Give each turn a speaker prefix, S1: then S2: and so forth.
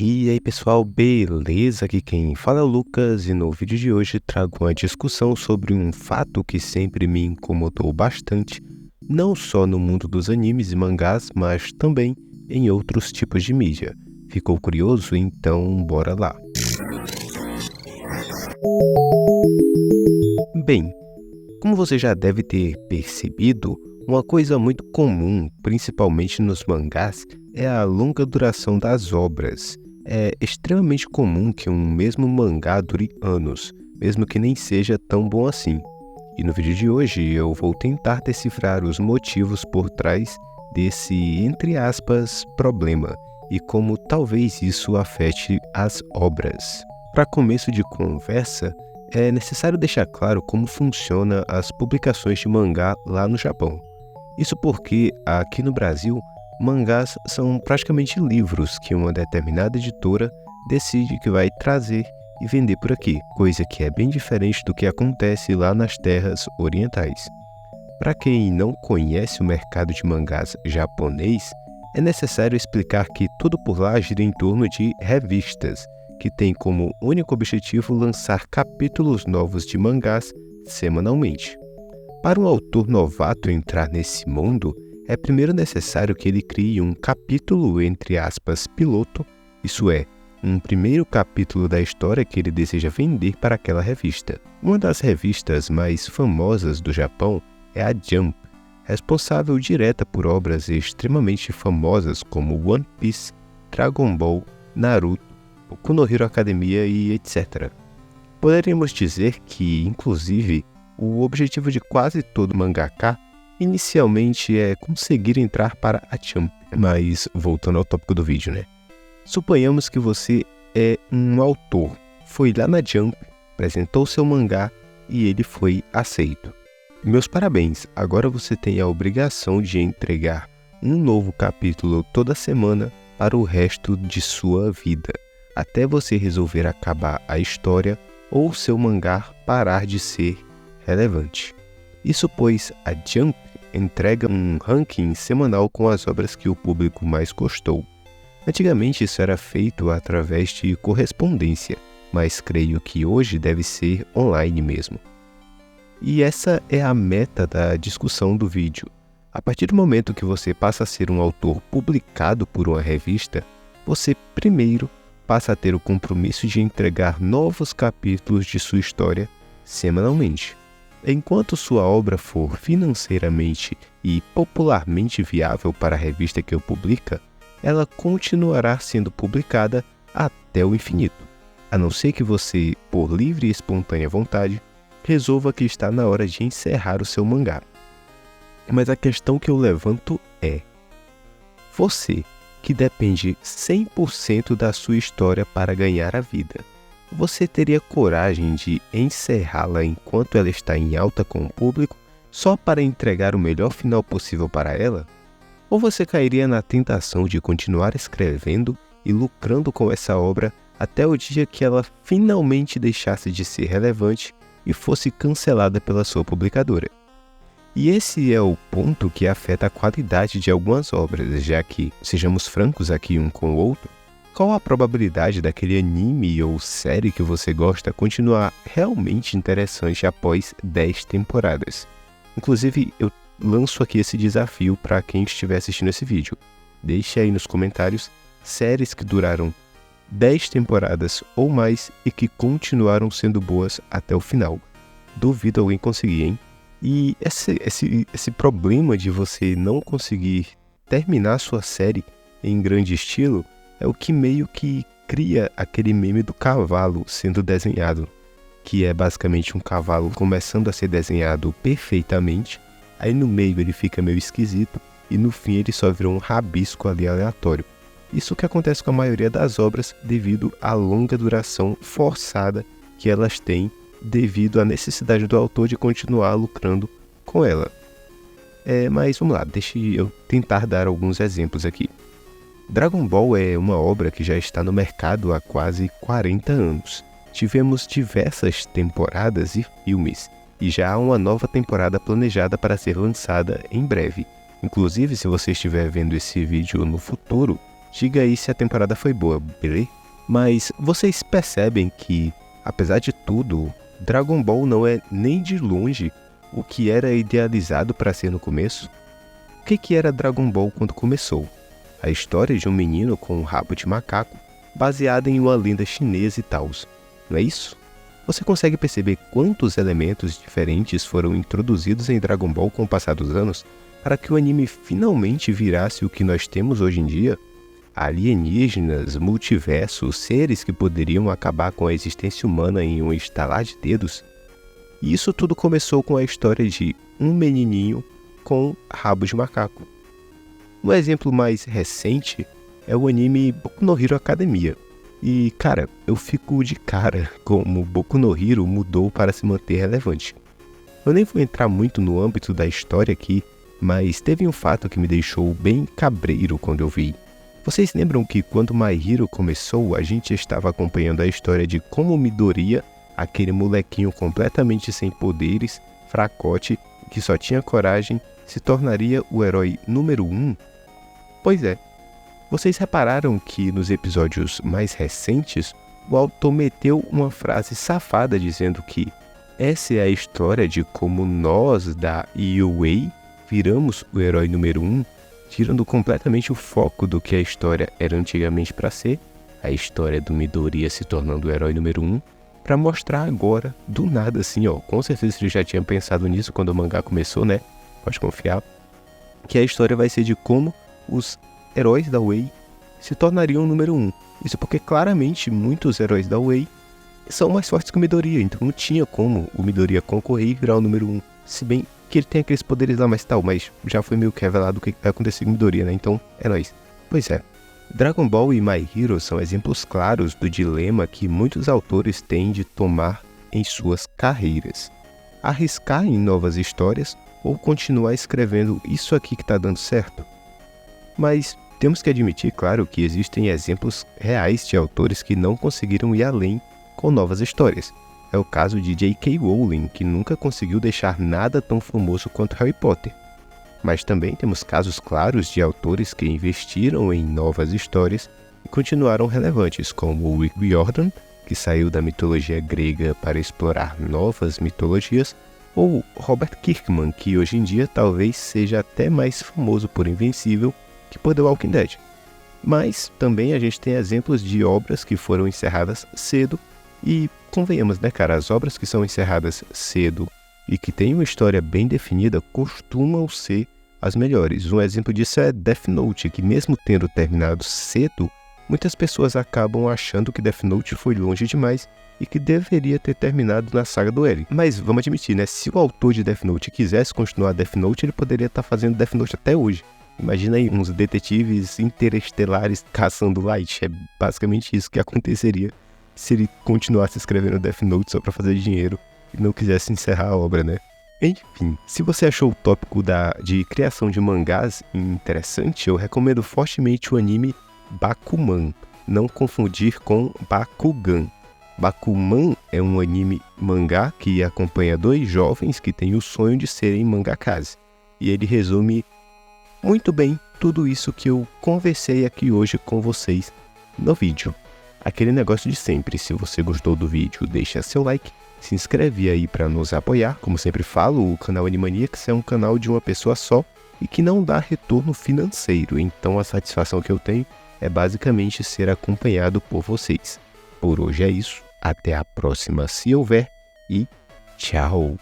S1: E aí pessoal, beleza? Aqui quem fala é o Lucas e no vídeo de hoje trago uma discussão sobre um fato que sempre me incomodou bastante, não só no mundo dos animes e mangás, mas também em outros tipos de mídia. Ficou curioso? Então bora lá! Bem, como você já deve ter percebido, uma coisa muito comum, principalmente nos mangás, é a longa duração das obras. É extremamente comum que um mesmo mangá dure anos, mesmo que nem seja tão bom assim. E no vídeo de hoje eu vou tentar decifrar os motivos por trás desse, entre aspas, problema e como talvez isso afete as obras. Para começo de conversa, é necessário deixar claro como funciona as publicações de mangá lá no Japão. Isso porque, aqui no Brasil, mangás são praticamente livros que uma determinada editora decide que vai trazer e vender por aqui, coisa que é bem diferente do que acontece lá nas terras orientais. Para quem não conhece o mercado de mangás japonês, é necessário explicar que tudo por lá gira em torno de revistas, que tem como único objetivo lançar capítulos novos de mangás semanalmente. Para um autor novato entrar nesse mundo, é primeiro necessário que ele crie um capítulo, entre aspas, piloto, isso é, um primeiro capítulo da história que ele deseja vender para aquela revista. Uma das revistas mais famosas do Japão é a Jump, responsável direta por obras extremamente famosas como One Piece, Dragon Ball, Naruto, Boku no Hero Academia e etc. Poderíamos dizer que, inclusive, o objetivo de quase todo mangaka inicialmente é conseguir entrar para a Jump. Mas voltando ao tópico do vídeo, né? Suponhamos que você é um autor, foi lá na Jump, apresentou seu mangá e ele foi aceito. Meus parabéns, agora você tem a obrigação de entregar um novo capítulo toda semana para o resto de sua vida, até você resolver acabar a história ou seu mangá parar de ser relevante. Isso pois a Jump entrega um ranking semanal com as obras que o público mais gostou. Antigamente isso era feito através de correspondência, mas creio que hoje deve ser online mesmo. E essa é a meta da discussão do vídeo. A partir do momento que você passa a ser um autor publicado por uma revista, você primeiro passa a ter o compromisso de entregar novos capítulos de sua história semanalmente. Enquanto sua obra for financeiramente e popularmente viável para a revista que o publica, ela continuará sendo publicada até o infinito, a não ser que você, por livre e espontânea vontade, resolva que está na hora de encerrar o seu mangá. Mas a questão que eu levanto é: você, que depende 100% da sua história para ganhar a vida, você teria coragem de encerrá-la enquanto ela está em alta com o público, só para entregar o melhor final possível para ela? Ou você cairia na tentação de continuar escrevendo e lucrando com essa obra até o dia que ela finalmente deixasse de ser relevante e fosse cancelada pela sua publicadora? E esse é o ponto que afeta a qualidade de algumas obras, já que, sejamos francos aqui um com o outro, qual a probabilidade daquele anime ou série que você gosta continuar realmente interessante após 10 temporadas? Inclusive, eu lanço aqui esse desafio para quem estiver assistindo esse vídeo. Deixe aí nos comentários séries que duraram 10 temporadas ou mais e que continuaram sendo boas até o final. Duvido alguém conseguir, hein? E esse problema de você não conseguir terminar sua série em grande estilo é o que meio que cria aquele meme do cavalo sendo desenhado, que é basicamente um cavalo começando a ser desenhado perfeitamente, aí no meio ele fica meio esquisito e no fim ele só virou um rabisco ali aleatório. Isso que acontece com a maioria das obras devido à longa duração forçada que elas têm devido à necessidade do autor de continuar lucrando com ela. Mas vamos lá, deixa eu tentar dar alguns exemplos aqui. Dragon Ball é uma obra que já está no mercado há quase 40 anos. Tivemos diversas temporadas e filmes, e já há uma nova temporada planejada para ser lançada em breve. Inclusive, se você estiver vendo esse vídeo no futuro, Diga aí se a temporada foi boa, beleza? Mas vocês percebem que, apesar de tudo, Dragon Ball não é nem de longe o que era idealizado para ser no começo? O que era Dragon Ball quando começou? A história de um menino com um rabo de macaco, baseada em uma lenda chinesa e tal. Não é isso? Você consegue perceber quantos elementos diferentes foram introduzidos em Dragon Ball com o passar dos anos para que o anime finalmente virasse o que nós temos hoje em dia? Alienígenas, multiversos, seres que poderiam acabar com a existência humana em um estalar de dedos? E isso tudo começou com a história de um menininho com rabo de macaco. Um exemplo mais recente é o anime Boku no Hero Academia. E, cara, eu fico de cara como Boku no Hero mudou para se manter relevante. Eu nem vou entrar muito no âmbito da história aqui, mas teve um fato que me deixou bem cabreiro quando eu vi. Vocês lembram que quando My Hero começou, a gente estava acompanhando a história de como Midoriya, aquele molequinho completamente sem poderes, fracote, que só tinha coragem, se tornaria o herói número 1? Pois é. Vocês repararam que nos episódios mais recentes, o autor meteu uma frase safada dizendo que essa é a história de como nós da UA viramos o herói número 1, tirando completamente o foco do que a história era antigamente para ser, a história do Midoriya se tornando o herói número 1, para mostrar agora, do nada assim, ó, com certeza ele já tinha pensado nisso quando o mangá começou, né? Pode confiar, que a história vai ser de como os heróis da Way se tornariam o número 1. Isso porque claramente muitos heróis da Way são mais fortes que o Midoriya, então não tinha como o Midoriya concorrer e virar o número 1. Se bem que ele tem aqueles poderes lá mais tal, mas já foi meio que revelado o que vai acontecer com o Midoriya, né? Então é nóis. Pois é, Dragon Ball e My Hero são exemplos claros do dilema que muitos autores têm de tomar em suas carreiras. Arriscar em novas histórias ou continuar escrevendo isso aqui que tá dando certo? Mas temos que admitir, claro, que existem exemplos reais de autores que não conseguiram ir além com novas histórias. É o caso de J.K. Rowling, que nunca conseguiu deixar nada tão famoso quanto Harry Potter. Mas também temos casos claros de autores que investiram em novas histórias e continuaram relevantes, como Rick Riordan, que saiu da mitologia grega para explorar novas mitologias, ou Robert Kirkman, que hoje em dia talvez seja até mais famoso por Invencível que por The Walking Dead. Mas também a gente tem exemplos de obras que foram encerradas cedo e, convenhamos, né, cara, as obras que são encerradas cedo e que têm uma história bem definida costumam ser as melhores. Um exemplo disso é Death Note, que mesmo tendo terminado cedo, muitas pessoas acabam achando que Death Note foi longe demais e que deveria ter terminado na saga do L. Mas vamos admitir, né, se o autor de Death Note quisesse continuar Death Note, ele poderia estar fazendo Death Note até hoje. Imagina aí uns detetives interestelares caçando Light. É basicamente isso que aconteceria se ele continuasse escrevendo Death Note só pra fazer dinheiro e não quisesse encerrar a obra, né? Enfim, se você achou o tópico de criação de mangás interessante, eu recomendo fortemente o anime Bakuman. Não confundir com Bakugan. Bakuman é um anime mangá que acompanha dois jovens que têm o sonho de serem mangakas. E ele resume muito bem tudo isso que eu conversei aqui hoje com vocês no vídeo. Aquele negócio de sempre, se você gostou do vídeo, deixa seu like, se inscreve aí para nos apoiar. Como sempre falo, o canal Animaniacs é um canal de uma pessoa só e que não dá retorno financeiro, então a satisfação que eu tenho é basicamente ser acompanhado por vocês. Por hoje é isso, até a próxima se houver e tchau!